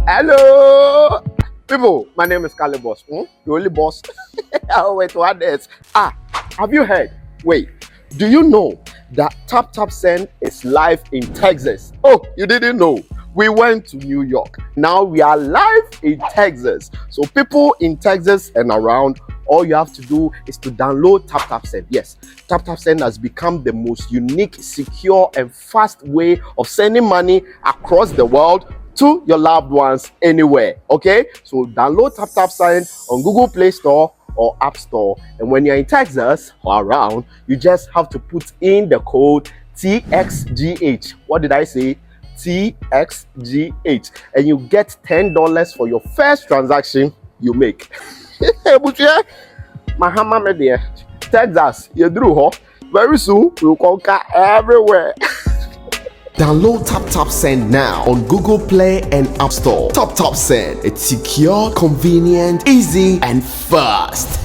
Hello, people. My name is Kali Boss. The only boss. Oh, wait, what else? Have you heard? Wait, do you know that Tap Tap Send is live in Texas? Oh, you didn't know? We went to New York. Now we are live in Texas. So people in Texas and around, all you have to do is to download Tap Tap Send. Yes, Tap Tap Send has become the most unique, secure, and fast way of sending money across the world to your loved ones anywhere. Okay, so download Tap Tap Send on Google Play Store or App Store, and when you're in Texas or around, you just have to put in the code TXGH. What did I say? TXGH, and you get $10 for your first transaction you make. Mahama media, Texas, you drew ho. Very soon we'll conquer everywhere. Download Tap Tap Send now on Google Play and App Store. Tap Tap Send. It's secure, convenient, easy, and fast.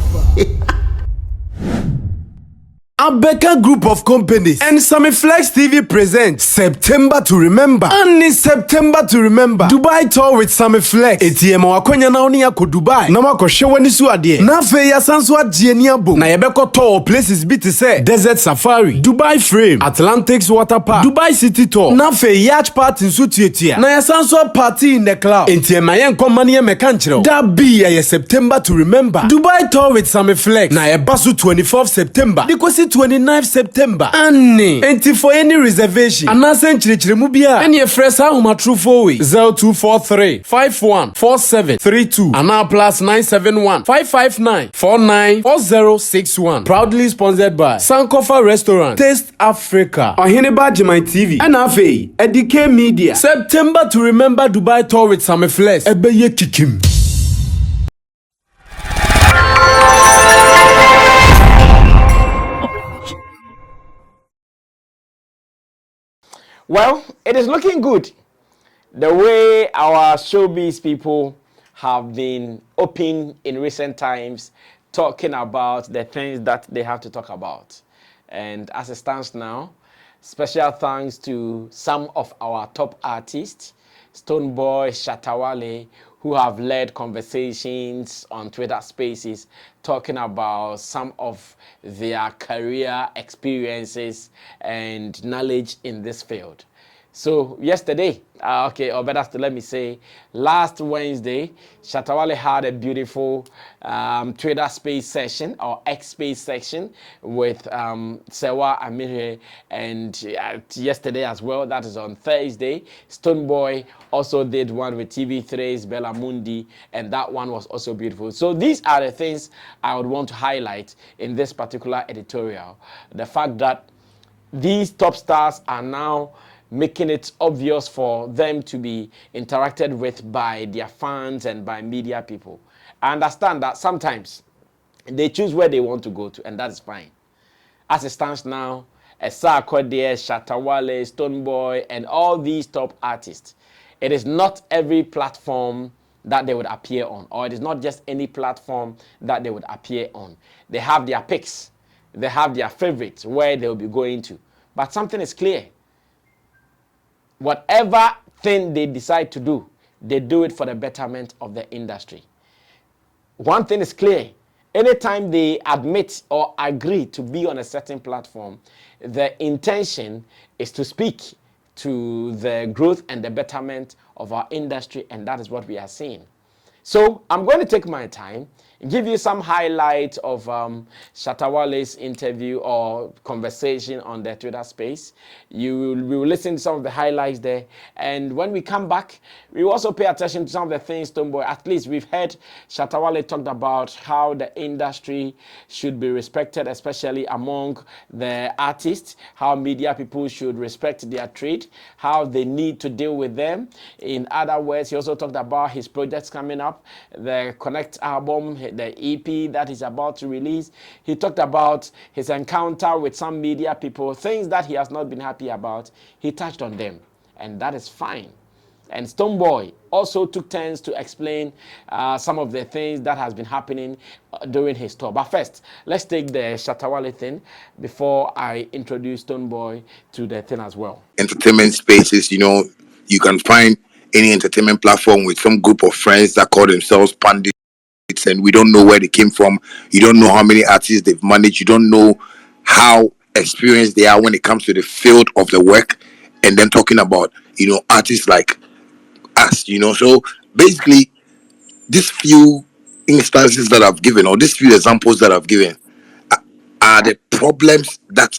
Abeka Group of Companies and Sammy Flex TV presents September to Remember. And in September to Remember, Dubai tour with Sammy Flex. ATM wakonya na oni yako Dubai. Na wako shewani su adie. Na fe ya sansu adie ni abo. Na yebeko tour places biti se Desert Safari, Dubai Frame, Atlantics Water Park, Dubai City Tour. Na fe yacht party nsu tietia. Na ya sansu party in the cloud. ATM ayen komani ye mekanchiro. Da be ya September to Remember. Dubai tour with Sammy Flex. Na yebasu 24th September. Dikosi 29th September. Annie. Enti for any reservation. Anasen chirichirimu bia. Any fresa huma true 0243 514732. Ana plus 971 559 494061. Proudly sponsored by Sankofa Restaurant, Taste Africa, Ohineba Jimai TV, NFA, Edike Media. September to Remember Dubai tour with Sammy Flex. Ebeye kikim. Well, it is looking good. The way our showbiz people have been open in recent times, talking about the things that they have to talk about. And as it stands now, special thanks to some of our top artists, Stonebwoy, Shatta, Wale, who have led conversations on Twitter Spaces talking about some of their career experiences and knowledge in this field. So yesterday, or better still, let me say, last Wednesday, Shatta Wale had a beautiful Twitter Space session or X Space section with Sewa Amire, and yesterday as well, that is on Thursday, Stonebwoy also did one with TV3's Bella Mundi, and that one was also beautiful. So these are the things I would want to highlight in this particular editorial. The fact that these top stars are now making it obvious for them to be interacted with by their fans and by media people. I understand that sometimes they choose where they want to go to, and that is fine. As it stands now, Esa Kodie, Shatta Wale, Stonebwoy, and all these top artists, it is not every platform that they would appear on, or it is not just any platform that they would appear on. They have their picks, they have their favorites where they will be going to. But something is clear. Whatever thing they decide to do, they do it for the betterment of the industry. One thing is clear. Anytime they admit or agree to be on a certain platform, the intention is to speak to the growth and the betterment of our industry, and that is what we are seeing. So I'm going to take my time, give you some highlights of Shatta Wale's interview or conversation on the Twitter space. We will listen to some of the highlights there. And when we come back, we will also pay attention to some of the things Stonebwoy, at least we've heard Shatta Wale talked about how the industry should be respected, especially among the artists, how media people should respect their trade, how they need to deal with them. In other words, he also talked about his projects coming up, the Connect album, the EP that he's about to release. He talked about his encounter with some media people, things that he has not been happy about. He touched on them, and that is fine. And Stonebwoy also took turns to explain some of the things that has been happening during his tour. But first, let's take the Shatta Wale thing before I introduce Stonebwoy to the thing as well. Entertainment spaces, you can find any entertainment platform with some group of friends that call themselves pandits, and we don't know where they came from. You don't know how many artists they've managed. You don't know how experienced they are when it comes to the field of the work. And then talking about, artists like us, So basically, these few instances that I've given, or these few examples that I've given, are the problems that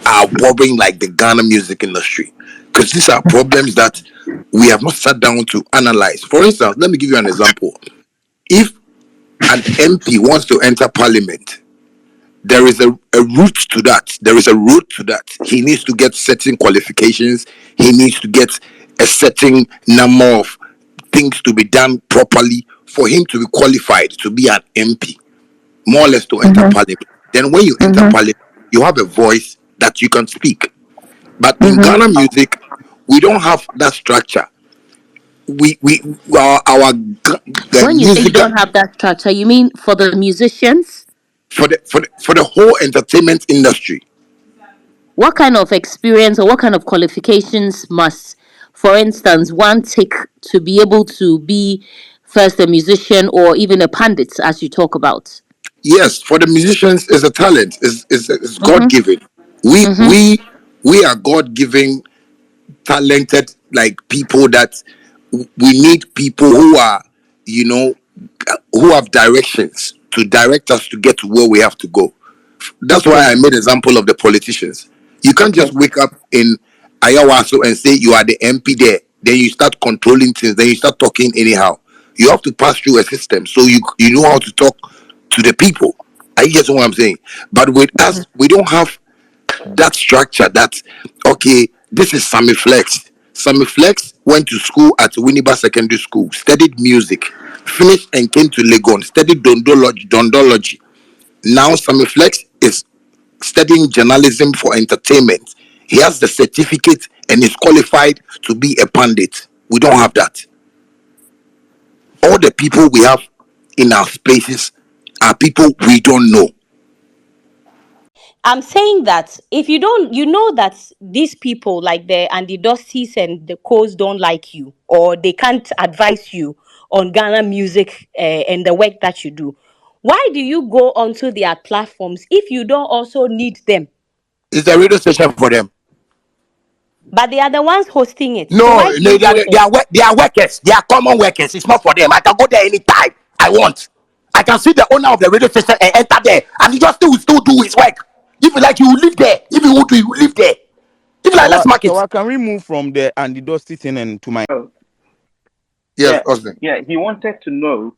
are bothering like the Ghana music industry. Because these are problems that we have not sat down to analyze. For instance, let me give you an example. If an MP wants to enter parliament, there is a route to that. There is a route to that. He needs to get certain qualifications. He needs to get a certain number of things to be done properly for him to be qualified to be an MP, more or less to enter parliament. Then when you enter parliament, you have a voice that you can speak. But in Ghana music, we don't have that structure. The When you say you music don't have that structure, you mean for the musicians? for the whole entertainment industry. What kind of experience or what kind of qualifications must, for instance, one take to be able to be first a musician or even a pundit, as you talk about? Yes, for the musicians, is a talent. Is God Mm-hmm. given. We Mm-hmm. we we are God given, talented like people that we need people who are, you know, who have directions to direct us to get to where we have to go. That's Okay. why I made example of the politicians. You can't Okay. just wake up in Ayawaso and say you are the MP there. Then you start controlling things. Then you start talking anyhow. You have to pass through a system so you know how to talk to the people. I guess what I'm saying. But with us, we don't have that structure. That okay, this is Sammy Flex. Sammy Flex went to school at Winneba Secondary School, studied music, finished and came to Legon, studied dondology. Now Sammy Flex is studying journalism for entertainment. He has the certificate and is qualified to be a pundit. We don't have that. All the people we have in our spaces are people we don't know. I'm saying that if you don't, you know that these people like the Andy Dusties and the Coes don't like you, or they can't advise you on Ghana music and the work that you do. Why do you go onto their platforms if you don't also need them? It's a radio station for them. But they are the ones hosting it. So No, why do they, you they, are, go they, there? are, they are workers. They are common workers. It's not for them. I can go there anytime I want. I can see the owner of the radio station and enter there, and he just still do his work. If you like, you will live there. If you want to, you will live there. If you like, let's mark it. So can we move from the Andy Dusty thing and to my Oh, Yes, yeah, Austin. yeah. He wanted to know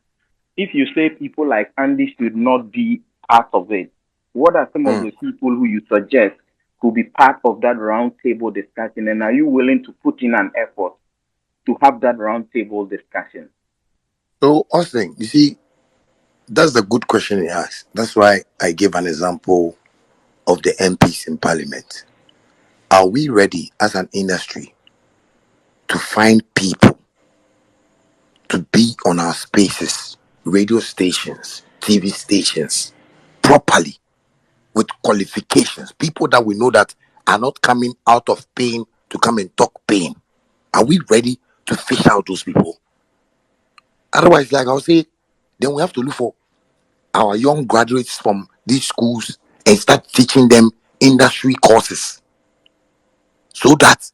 if you say people like Andy should not be part of it. What are some of Mm. the people who you suggest could be part of that roundtable discussion, and are you willing to put in an effort to have that roundtable discussion? So, Austin, you see, that's the good question he asked. That's why I gave an example of the MPs in Parliament. Are we ready as an industry to find people to be on our spaces, radio stations, TV stations, properly with qualifications? People that we know that are not coming out of pain to come and talk pain. Are we ready to fish out those people? Otherwise, like I'll say, then we have to look for our young graduates from these schools and start teaching them industry courses so that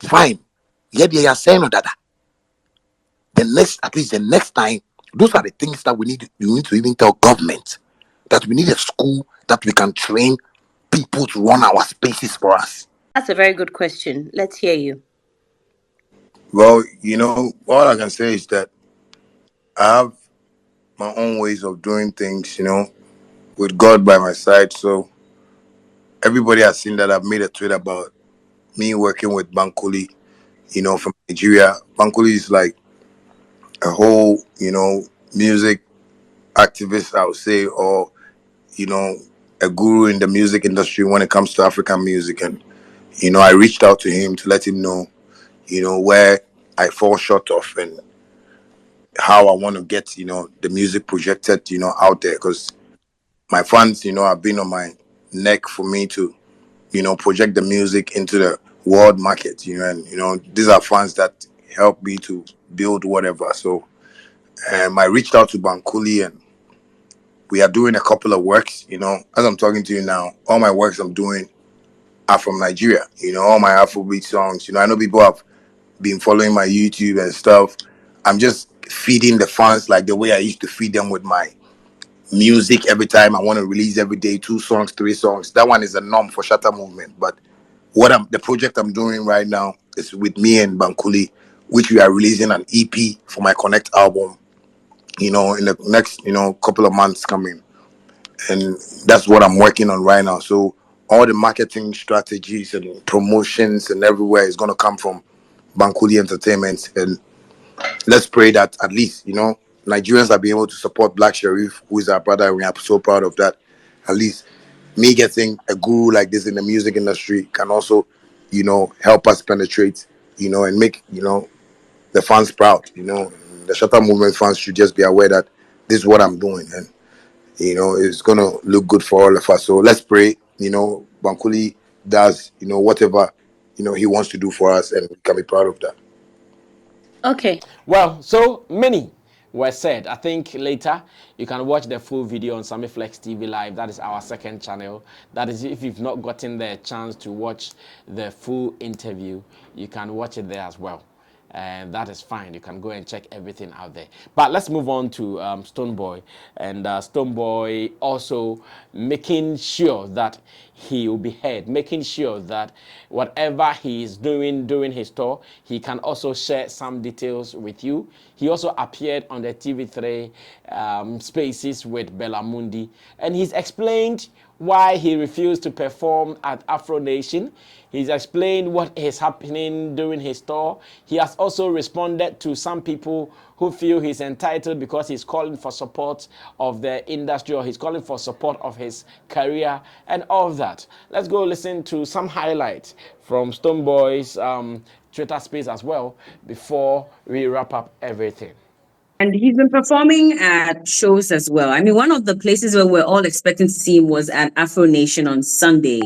fine, yeah, they are saying that the next, at least the next time, those are the things that we need to even tell government that we need a school that we can train people to run our spaces for us. That's a very good question. Let's hear you. Well, all I can say is that I have my own ways of doing things, with God by my side. So everybody has seen that I've made a tweet about me working with Bankole, from Nigeria. Bankole is like a whole, music activist, I would say, or, you know, a guru in the music industry when it comes to African music. And, I reached out to him to let him know, where I fall short of and how I want to get, the music projected, out there. Because my fans, have been on my neck for me to, project the music into the world market, and these are fans that help me to build whatever. So I reached out to Bankuli, and we are doing a couple of works. As I'm talking to you now, all my works I'm doing are from Nigeria. All my Afrobeat songs. I know people have been following my YouTube and stuff. I'm just feeding the fans like the way I used to feed them with my music. Every time I want to release every day 2 songs, 3 songs. That one is a norm for Shatta movement. But the project I'm doing right now is with me and Bankuli, which we are releasing an EP for my Connect album. In the next couple of months coming, and that's what I'm working on right now. So all the marketing strategies and promotions and everywhere is going to come from Bankuli Entertainment, and let's pray that at least Nigerians are being able to support Black Sharif, who is our brother, and we are so proud of that. At least me getting a guru like this in the music industry can also help us penetrate and make the fans proud. The Shatta movement fans should just be aware that this is what I'm doing, and it's gonna look good for all of us. So let's pray. Bankuli does whatever he wants to do for us, and we can be proud of that. Okay. Well, so many were said. I think later you can watch the full video on Sammy Flex TV Live. That is our second channel. That is, if you've not gotten the chance to watch the full interview, you can watch it there as well. And that is fine. You can go and check everything out there. But let's move on to Stonebwoy. And Stonebwoy also making sure that he will be heard, making sure that whatever he is doing during his tour, he can also share some details with you. He also appeared on the TV3 Spaces with Bella Mundi, and he's explained why he refused to perform at Afro Nation. He's explained what is happening during his tour. He has also responded to some people who feel he's entitled because he's calling for support of the industry, or he's calling for support of his career and all of that. Let's go listen to some highlights from Stonebwoy's Twitter space as well before we wrap up everything. And he's been performing at shows as well. I mean, one of the places where we're all expecting to see him was at Afro Nation on Sunday,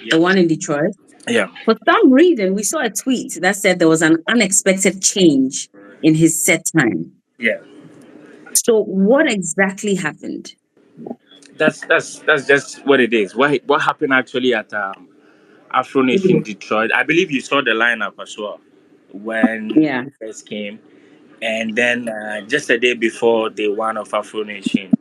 the one in Detroit. Yeah. For some reason, we saw a tweet that said there was an unexpected change in his set time. Yeah. So, what exactly happened? That's just what it is. What happened actually at Afro Nation Detroit? I believe you saw the lineup as well when Yeah. he first came, and then just a day before day one of Afro Nation,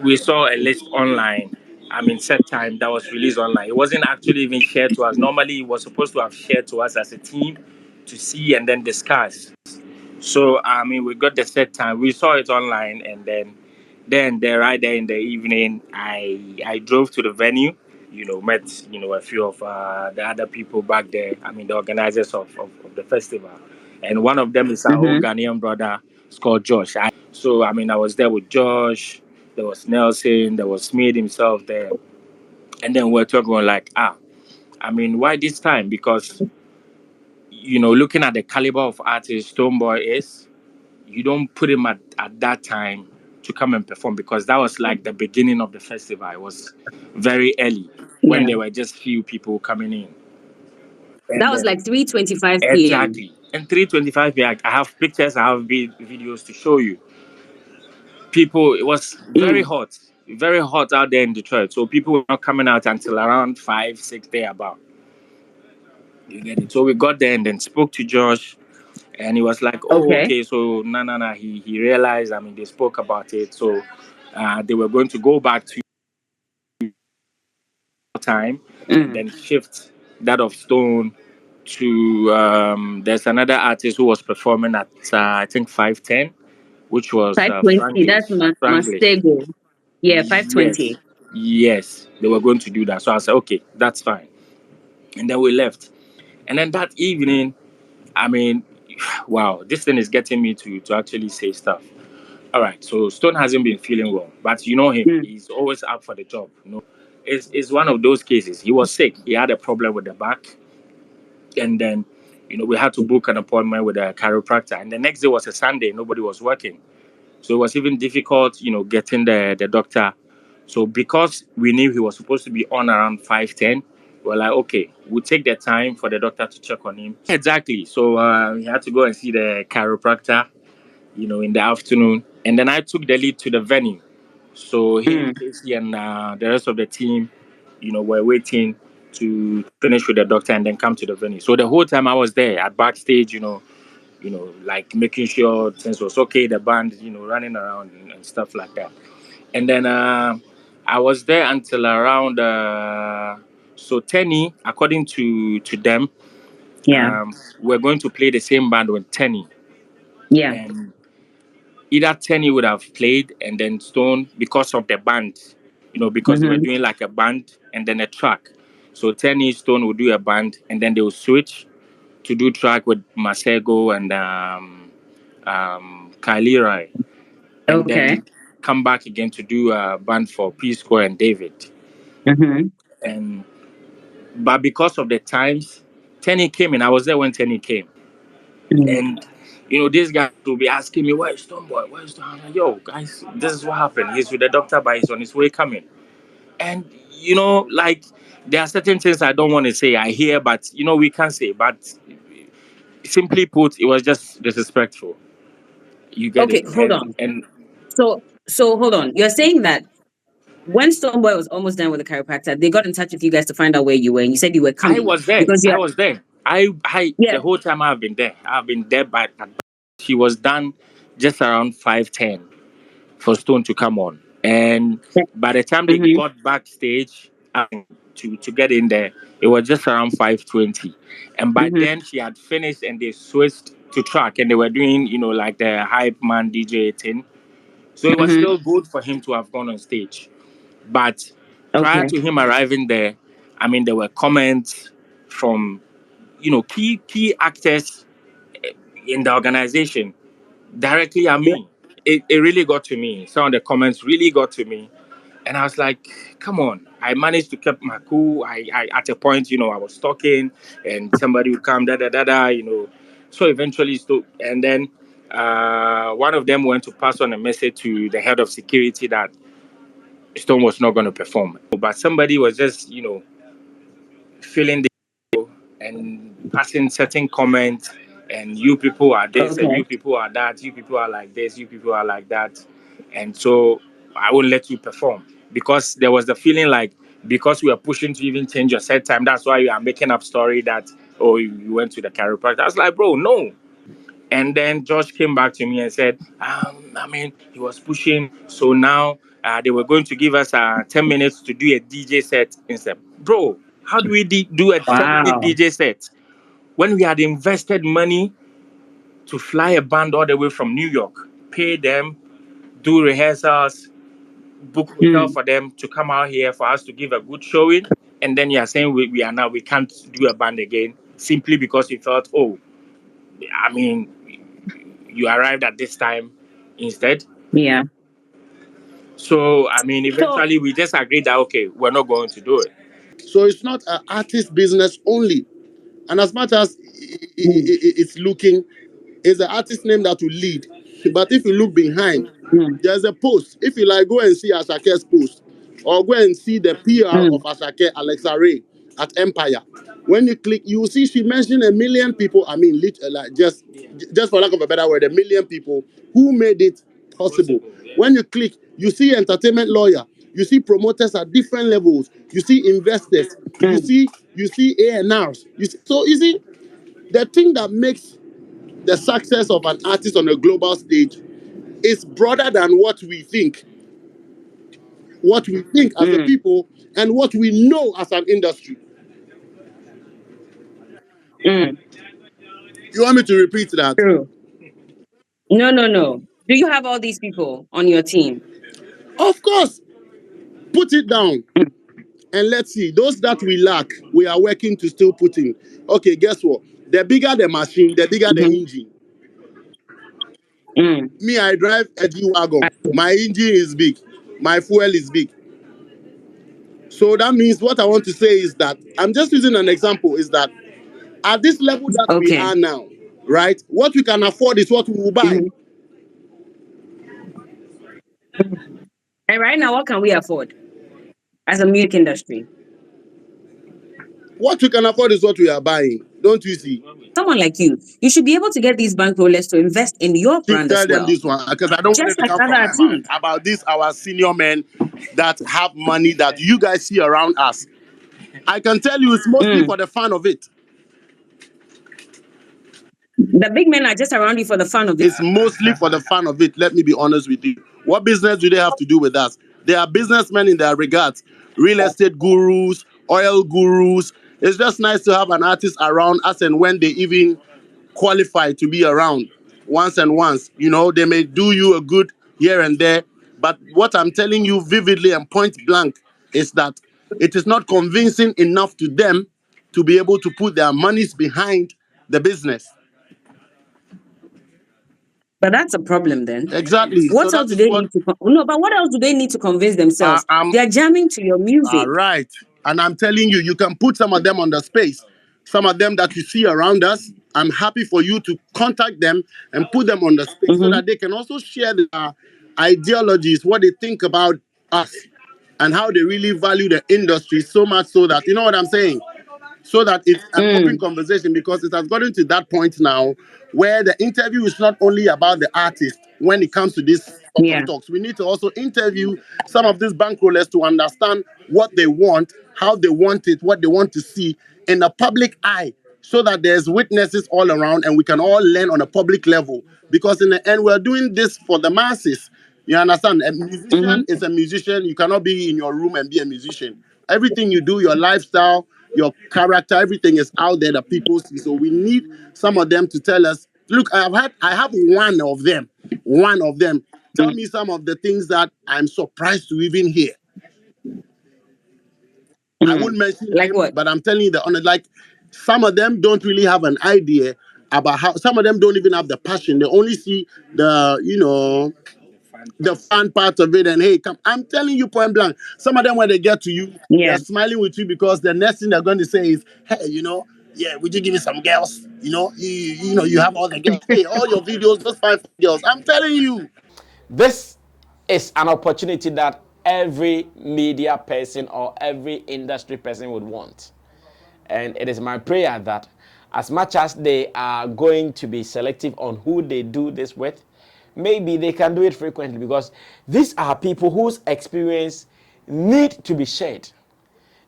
we saw a list online. I mean, set time that was released online. It wasn't actually even shared to us. Normally, it was supposed to have shared to us as a team to see and then discuss. So I mean, we got the set time. We saw it online, and then there, right there in the evening, I drove to the venue. Met a few of the other people back there. I mean, the organizers of the festival, and one of them is our old Ghanaian brother. It's called Josh. So I mean, I was there with Josh. There was Nelson. There was Smith himself there, and then we're talking like, I mean, why this time? Because looking at the caliber of artist Stonebwoy is, you don't put him at that time to come and perform, because that was like the beginning of the festival. It was very early when Yeah. there were just few people coming in. That And was like 3:25 p.m. exactly. And 3:25 p.m. I have pictures, I have videos to show you. People, it was very hot out there in Detroit. So people were not coming out until around 5, 6 day about. You get it. So we got there and then spoke to Josh. And he was like, "Oh, Okay. okay." So no. He realized. I mean, they spoke about it. So they were going to go back to time and then shift that of Stone to. There's another artist who was performing at I think 5:10, which was 5:20. That's Franglish. Mastego. Yeah, Yes, 5:20. yes, they were going to do that. So I said, "Okay, that's fine." And then we left. And then that evening, I mean, wow, this thing is getting me to actually say stuff. All right, so Stone hasn't been feeling well, but you know him, he's always up for the job. It's one of those cases. He was sick, he had a problem with the back, and then we had to book an appointment with a chiropractor. And the next day was a Sunday, nobody was working, so it was even difficult, getting the doctor So because we knew he was supposed to be on around 5:10, we're like, okay, we'll take the time for the doctor to check on him. Exactly. So he had to go and see the chiropractor, in the afternoon. And then I took the lead to the venue. So him, Casey, and the rest of the team, were waiting to finish with the doctor and then come to the venue. So the whole time I was there at backstage, like making sure things was okay, the band, running around and stuff like that. And then I was there until around so Tenny, according to them, Yeah. we're going to play the same band with Tenny. Yeah. And either Tenny would have played and then Stone because of the band, because they were doing like a band and then a track. So Tenny Stone would do a band and then they would switch to do track with Masego and Kylie Rai, and Okay. then come back again to do a band for P Square and David. And but because of the times, Tenny came in. I was there when Tenny came, and this guy will be asking me, "Where's Stonebwoy? Where's Stone?" I'm like, "Yo, guys, this is what happened. He's with the doctor, but he's on his way coming." And like there are certain things I don't want to say. I hear, but we can't say. But simply put, it was just disrespectful. You get Okay, it, hold on. and So hold on. You're saying that when Stonebwoy was almost done with the chiropractor, they got in touch with you guys to find out where you were, and you said you were I coming was there. because I you're was there. I yeah. the whole time I've been there. I've been there, but she was done just around 5:10 for Stone to come on, and by the time they Mm-hmm. got backstage to get in there, it was just around 5:20, and by Mm-hmm. then she had finished, and they switched to track, and they were doing like the hype man DJ thing. So it was Mm-hmm. still good for him to have gone on stage. But prior Okay. to him arriving there, I mean, there were comments from key actors in the organization directly at me. It really got to me. Some of the comments really got to me, and I was like, "Come on!" I managed to keep my cool. I at a point, I was talking, and somebody would come, da da da da, So eventually, and then one of them went to pass on a message to the head of security that Stone was not going to perform, but somebody was just, feeling and passing certain comments, and you people are this and Okay. you people are that, you people are like this, you people are like that, and so I won't let you perform because there was the feeling like because we are pushing to even change your set time, that's why you are making up story that you went to the chiropractor. I was like, bro, no. And then Josh came back to me and said, I mean, he was pushing, so now they were going to give us 10 minutes to do a DJ set instead. Bro, how do we do a 10-minute Wow. DJ set when we had invested money to fly a band all the way from New York, pay them, do rehearsals, book hotel for them to come out here for us to give a good showing, and then you are saying we can't do a band again simply because you thought, oh, I mean, you arrived at this time instead. Yeah. So I mean, So eventually we just agreed that okay, we're not going to do it. So it's not an artist business only. And as much as it's looking, it's the artist name that will lead. But if you look behind, there's a post. If you like, go and see Ashake's post, or go and see the PR of Ashake, Alexa Ray, at Empire. When you click, you will see she mentioned a million people. I mean, like just for lack of a better word, a million people who made it possible. When you click, you see entertainment lawyer, you see promoters at different levels, you see investors, you see A&Rs. So you see, the thing that makes the success of an artist on a global stage is broader than what we think as a people, and what we know as an industry. You want me to repeat that? true. No, no, no. Do you have all these people on your team? Of course, put it down and let's see. Those that we lack, we are working to still put in. Okay, guess what? The bigger the machine, the bigger the engine. Me, I drive a G-Wagon. My engine is big. My fuel is big. So that means what I want to say is that I'm just using an example is that at this level that we Okay. are now, right? What we can afford is what we will buy. And right now, what can we afford as a music industry? What we can afford is what we are buying. Don't you see? Someone like you should be able to get these bankrollers to invest in your brand as Tell them well, this one because I don't want just it to like come other from my mouth. artists. About this, our senior men that have money that you guys see around us. I can tell you it's mostly Mm. for the fun of it. The big men are just around you for the fun of it. It's mostly for the fun of it. Let me be honest with you. What business do they have to do with us? They are businessmen in their regards, real estate gurus, oil gurus. It's just nice to have an artist around us, and when they even qualify to be around once and once, you know, they may do you a good here and there. But what I'm telling you vividly and point blank is that it is not convincing enough to them to be able to put their monies behind the business. But that's a problem then. Exactly. So What else that do is they what need to no, but what else do they need to convince themselves? I'm. They're jamming to your All music. right. And I'm telling you, you can put some of them on the space. Some of them that you see around us, I'm happy for you to contact them and put them on the space so Mm-hmm. that they can also share their ideologies, what they think about us, and how they really value the industry so much so that, you know what I'm saying? So that it's an open Mm. conversation, because it has gotten to that point now where the interview is not only about the artist when it comes to this sort of Yeah. talks. We need to also interview some of these bankrollers to understand what they want, how they want it, what they want to see in the public eye, so that there's witnesses all around and we can all learn on a public level. Because in the end, we're doing this for the masses. You understand? A Mm-hmm. musician is a musician. You cannot be in your room and be a musician. Everything you do, your lifestyle, your character, everything is out there that people see. So we need some of them to tell us, look, I have one of them tell me some of the things that I'm surprised to even hear. I Mm. won't mention Like names, what? but I'm telling you the honor, like some of them don't really have an idea about how, some of them don't even have the passion. They only see the, you know, the fun part of it, and hey, come, I'm telling you point blank, some of them when they get to you, Yeah. they're smiling with you because the next thing they're going to say is, hey, you know, yeah, would you give me some girls? You know, you know, you have all the girls. Hey, all your videos, just 5 girls. I'm telling you. This is an opportunity that every media person or every industry person would want. And it is my prayer that as much as they are going to be selective on who they do this with, maybe they can do it frequently, because these are people whose experience need to be shared.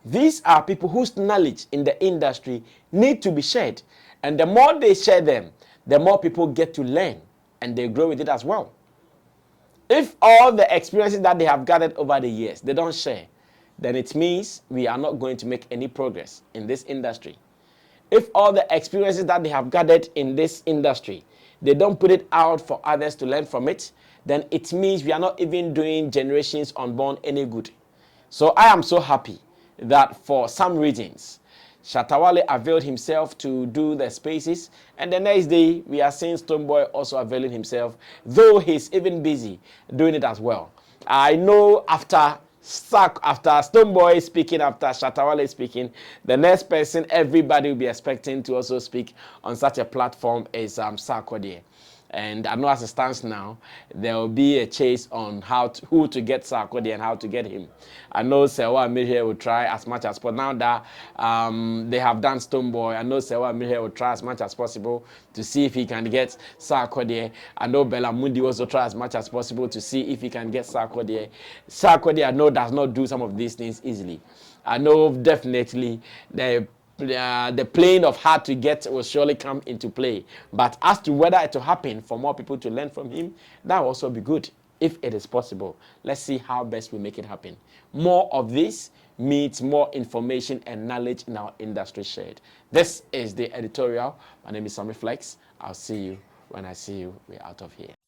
These are people whose knowledge in the industry need to be shared. And the more they share them, the more people get to learn and they grow with it as well. If all the experiences that they have gathered over the years, they don't share, then it means we are not going to make any progress in this industry. If all the experiences that they have gathered in this industry, they don't put it out for others to learn from it, then it means we are not even doing generations unborn any good. So I am so happy that for some reasons, Shatta availed himself to do the spaces, and the next day we are seeing Stonebwoy also availing himself, though he's even busy doing it as well. I know after Stonebwoy speaking, after Shatta speaking, the next person everybody will be expecting to also speak on such a platform is Sarkodie. And I know as it stands now, there will be a chase on who to get Sarkodie and how to get him. I know Sewa Mirhe will try as much as possible. Now that they have done Stonebwoy, I know Sewa Mirhe will try as much as possible to see if he can get Sarkodie. I know Bella Mundi also try as much as possible to see if he can get Sarkodie. Sarkodie, I know, does not do some of these things easily. I know definitely the playing of hard to get will surely come into play. But as to whether it will happen for more people to learn from him, that will also be good if it is possible. Let's see how best we make it happen. More of this means more information and knowledge in our industry shared. This is the editorial. My name is Sammy Flex. I'll see you when I see you. We're out of here.